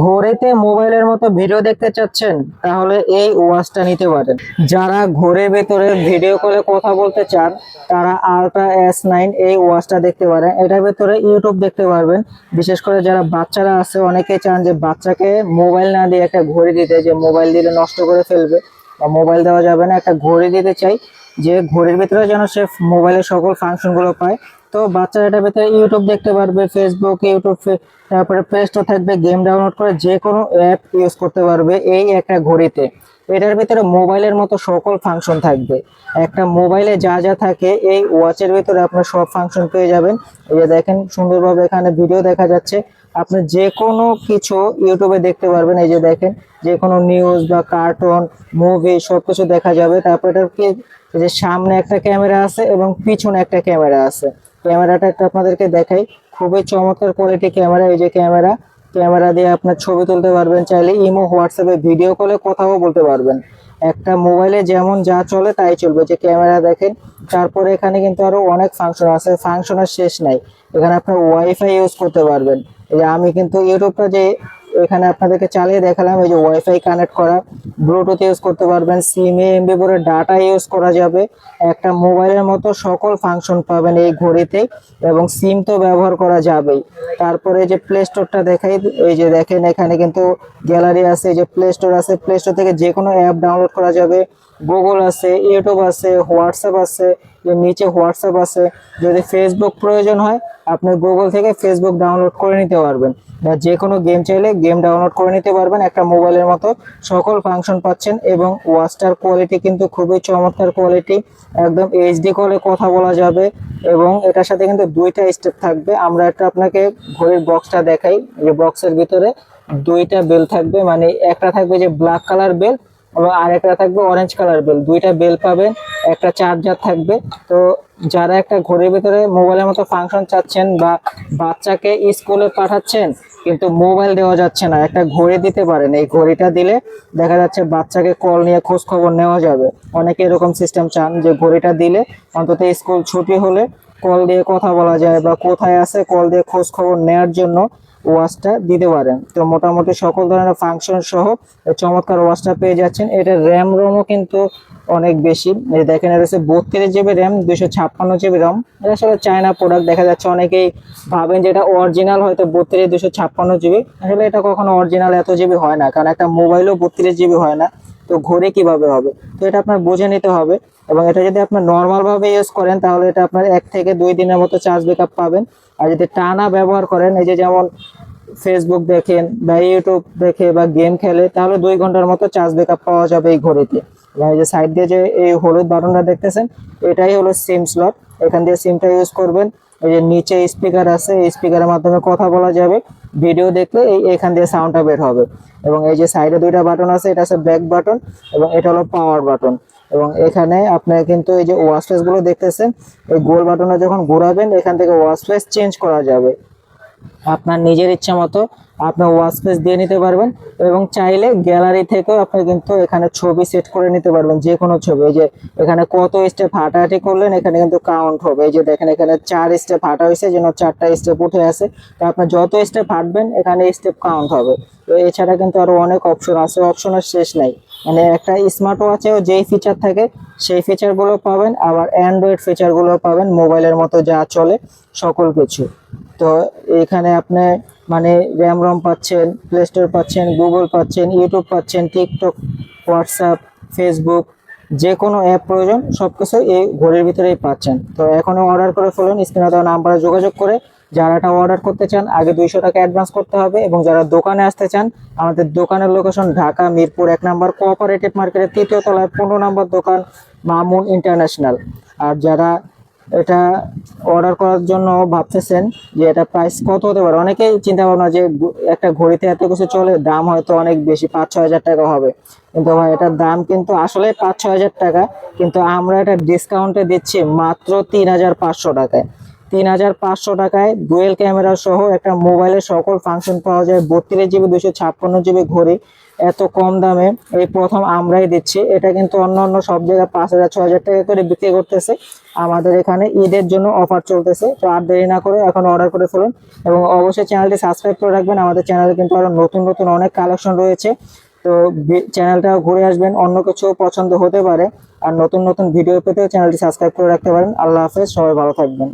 ঘড়িতে মোবাইলের মতো ভিডিও দেখতে চাচ্ছেন, তাহলে এই ওয়াচটা নিতে পারেন। যারা ঘড়ির ভেতরে ভিডিও কলে কথা বলতে চান, তারা আল্ট্রা S9 এই ওয়াচটা দেখতে পারেন। এটার ভেতরে ইউটিউব দেখতে পারবেন। বিশেষ করে যারা বাচ্চারা আছে, অনেকে চান যে বাচ্চাকে মোবাইল না দিয়ে একটা ঘড়ি দিতে, যে মোবাইল দিলে নষ্ট করে ফেলবে বা মোবাইল দেওয়া যাবে না, একটা ঘড়ি দিতে চাই যে ঘড়ির ভিতরে যেন সে মোবাইলের সকল ফাংশন গুলো পায়। তো বাচ্চারা এটার ভেতরে ইউটিউব দেখতে পারবে, ফেসবুক, ইউটিউব, তারপরে প্লে স্টোর থাকবে, গেম ডাউনলোড করে যে কোনো অ্যাপ ইউজ করতে পারবে এই একটা ঘড়িতে। এটার ভিতরে মোবাইলের মতো সকল ফাংশন থাকবে। একটা মোবাইলে যা যা থাকে এই ওয়াচের ভিতরে আপনার সব ফাংশন পেয়ে যাবেন। এই যে দেখেন সুন্দরভাবে এখানে ভিডিও দেখা যাচ্ছে, আপনি যে কোনো কিছু ইউটিউবে দেখতে পারবেন। এই যে দেখেন, যে কোনো নিউজ বা কার্টুন, মুভি সবকিছু দেখা যাবে। তারপর এটার কি, এই যে সামনে একটা ক্যামেরা আছে এবং পিছনে একটা ক্যামেরা আছে। ক্যামেরাটা একটা আপনাদেরকে দেখাই, খুবই চমৎকার কোয়ালিটি ক্যামেরা। এই যে ক্যামেরা, ক্যামেরা দিয়ে আপনার ছবি তুলতে পারবেন, চাইলে ইমো, হোয়াটসঅ্যাপে ভিডিও কলে কথাও বলতে পারবেন। একটা মোবাইলে যেমন যা চলে তাই চলবে। যে ক্যামেরা দেখেন, তারপরে এখানে কিন্তু আরো অনেক ফাংশন আছে, ফাংশনের শেষ নাই। এখানে আপনার ওয়াইফাই ইউজ করতে পারবেন। এই যে আমি কিন্তু ইউটিউবটা যে এখানে আপনাদেরকে চালিয়ে দেখালাম, এই যে ওয়াইফাই কানেক্ট করা, ব্লুটুথ ইউজ করতে পারবেন, সিমে এমবি করে ডাটা ইউজ করা যাবে। একটা মোবাইলের মতো সকল ফাংশন পাবেন এই ঘড়িতে, এবং সিম তো ব্যবহার করা যাবেই। তারপরে যে প্লে স্টোরটা দেখাই, এই যে দেখেন এখানে কিন্তু গ্যালারি আছে, এই যে প্লে স্টোর আছে, প্লে স্টোর থেকে যে কোনো অ্যাপ ডাউনলোড করা যাবে। গুগল আছে, ইউটিউব আছে, হোয়াটসঅ্যাপ আছে, নিচে হোয়াটসঅ্যাপ আছে। যদি ফেসবুক প্রয়োজন হয়, আপনি গুগল থেকে ফেসবুক ডাউনলোড করে নিতে পারবেন, বা যে কোনো গেম চাইলে গেম ডাউনলোড করে নিতে পারবেন। একটা মোবাইলের মতো সকল ফাংশন পাচ্ছেন, এবং ওয়াচটার কোয়ালিটি কিন্তু খুবই চমৎকার কোয়ালিটি। একদম এইচডি কলে কথা বলা যাবে, এবং এটার সাথে কিন্তু দুইটা স্টেপ থাকবে। আমরা একটা আপনাকে ঘড়ির বক্সটা দেখাই, যে বক্সের ভিতরে দুইটা বেল থাকবে, মানে একটা থাকবে যে ব্ল্যাক কালার বেল, এবং আরেকটা থাকবে অরেঞ্জ কালার বেল। দুইটা বেল পাবেন, একটা চার্জার থাকবে। তো যারা একটা ঘড়ির ভিতরে মোবাইলের মতো ফাংশন চাচ্ছেন, বা বাচ্চাকে স্কুলে পাঠাচ্ছেন কিন্তু মোবাইল দেওয়া যাচ্ছে না, একটা ঘড়ি দিতে পারেন। এই ঘড়িটা দিলে দেখা যাচ্ছে বাচ্চাকে কল নিয়ে খোঁজ খবর নেওয়া যাবে। অনেকে এরকম সিস্টেম চান যে ঘড়িটা দিলে অন্তত স্কুল ছুটি হলে কল দিয়ে কথা বলা যায়, বা কোথায় আছে কল দিয়ে খোঁজ খবর নেওয়ার জন্য ওয়াচটা দিতে পারেন। তো মোটামুটি সকল ধরনের ফাংশন সহ এই চমৎকার ওয়াচটা পেয়ে যাচ্ছেন। এটা র্যাম রোমও কিন্তু অনেক বেশি। এই দেখেন, এটা হচ্ছে 32 GB র্যাম, 256 GB রম। এটা আসলে চায়না প্রোডাক্ট। দেখা যাচ্ছে অনেকেই ভাবেন যে এটা অরিজিনাল, হয়তো 32 256 GB। আসলে এটা কখনো অরিজিনাল এত জিবি হয় না, কারণ একটা মোবাইলও 32 GB হয় না, তো ঘড়ি কিভাবে হবে? তো এটা আপনার বুঝে নিতে হবে। এবং এটা যদি আপনার নর্মাল ভাবে ইউজ করেন, তাহলে এটা আপনার 1 থেকে 2 দিনের মতো চার্জ ব্যাকআপ পাবেন। আর যদি টানা ব্যবহার করেন, এই যে যেমন ফেসবুক দেখেন বা ইউটিউব দেখে বা গেম খেলে, তাহলে 2 ঘন্টার মতো চার্জ ব্যাকআপ পাওয়া যাবে এই ঘড়িতে। এবং এই যে সাইড দিয়ে যে এই হলুদ বাটনটা দেখতেছেন, এটাই হলো সিম স্লট। এখান দিয়ে সিমটা ইউজ করবেন। এই যে নিচে স্পিকার আছে, এই স্পিকারের মাধ্যমে কথা বলা যাবে। ভিডিও দেখলে এখান দিয়ে সাউন্ডটা বের হবে। এবং এই যে সাইডে দুইটা বাটন আছে, এটা আছে ব্যাক বাটন, এবং এটা হলো পাওয়ার বাটন। এবং এখানে আপনার কিন্তু এই যে ওয়াচ ফেস গুলো দেখতেছেন, এই গোল বাটনে যখন ঘোরাবেন, এখান থেকে ওয়াচ ফেস চেঞ্জ করা যাবে। আপনার নিজের ইচ্ছা মতো আপনার ওয়াচ ফেস দিয়ে নিতে পারবেন, এবং চাইলে গ্যালারি থেকেও আপনি কিন্তু এখানে ছবি সেট করে নিতে পারবেন, যে কোনো ছবি। এই যে এখানে কত স্টেপ হাঁটাহাঁটি করলেন, এখানে কিন্তু কাউন্ট হবে। এই যে দেখেন, এখানে 4 স্টেপ হাঁটা হয়েছে, যেন 4টা স্টেপ উঠে আছে। তো আপনি যত স্টেপ হাঁটবেন, এখানে স্টেপ কাউন্ট হবে। তো এছাড়া কিন্তু আরো অনেক অপশন আছে, অপশনের শেষ নাই। মানে একটা স্মার্ট ওয়াচেও যেই ফিচার থাকে সেই ফিচার গুলো পাবেন, আবার অ্যান্ড্রয়েড ফিচার গুলো পাবেন, মোবাইলের মতো যা চলে সকল কিছু। তো এখানে আপনি মানে র্যাম রম পাচ্ছেন, প্লে স্টোর পাচ্ছেন, গুগল পাচ্ছেন, ইউটিউব পাচ্ছেন, টিকটক, হোয়াটসঅ্যাপ, ফেসবুক, যে কোনো অ্যাপ প্রয়োজন সবকিছু এই ঘড়ির ভিতরেই পাচ্ছেন। তো এখনো অর্ডার করে ফেলুন, স্ক্রিনে দেওয়া নাম্বারে যোগাযোগ করে। যারা এটা অর্ডার করতে চান, আগে 200 টাকা অ্যাডভান্স করতে হবে। এবং যারা দোকানে আসতে চান, আমাদের দোকানের লোকেশন ঢাকা মিরপুর 1 নম্বর কোঅপারেটিভ মার্কেটের 3য় তলায় 15 নম্বর দোকান, মামুন ইন্টারন্যাশনাল। আর যারা এটা অর্ডার করার জন্য ভাবতেছেন যে এটা প্রাইস কত হতে পারে, অনেকেই চিন্তা ভাবনা যে একটা ঘড়িতে এত কিছু চলে, দাম হয়তো অনেক বেশি, 5-6 হাজার টাকা হবে। কিন্তু ভাই, এটার দাম কিন্তু আসলে 5-6 হাজার টাকা, কিন্তু আমরা এটা ডিসকাউন্টে দিচ্ছি মাত্র 3500 টাকায়। 3500 টাকায় ডুয়েল ক্যামেরা সহ একটা মোবাইলের সকল ফাংশন পাওয়া যায়। 32GB 256GB ঘড়ি এত কম দামে এই প্রথম আমরাই দিচ্ছি। এটা কিন্তু অন্য সব জায়গায় 5000-6000 টাকা করে বিক্রি করতেছে, আমাদের এখানে ঈদের জন্য অফার চলতেছে। তো আর দেরি না করে এখন অর্ডার করে ফেলুন এবং অবশ্যই চ্যানেলটি সাবস্ক্রাইব করে রাখবেন। আমাদের চ্যানেলে কিন্তু আরো নতুন অনেক কালেকশন রয়েছে। তো চ্যানেলটা ঘুরে আসবেন, অন্য কিছু পছন্দ হতে পারে। আর নতুন ভিডিও পেতে চ্যানেলটি সাবস্ক্রাইব করে রাখতে পারেন। আল্লাহ হাফেজ, সবাই ভালো থাকবেন।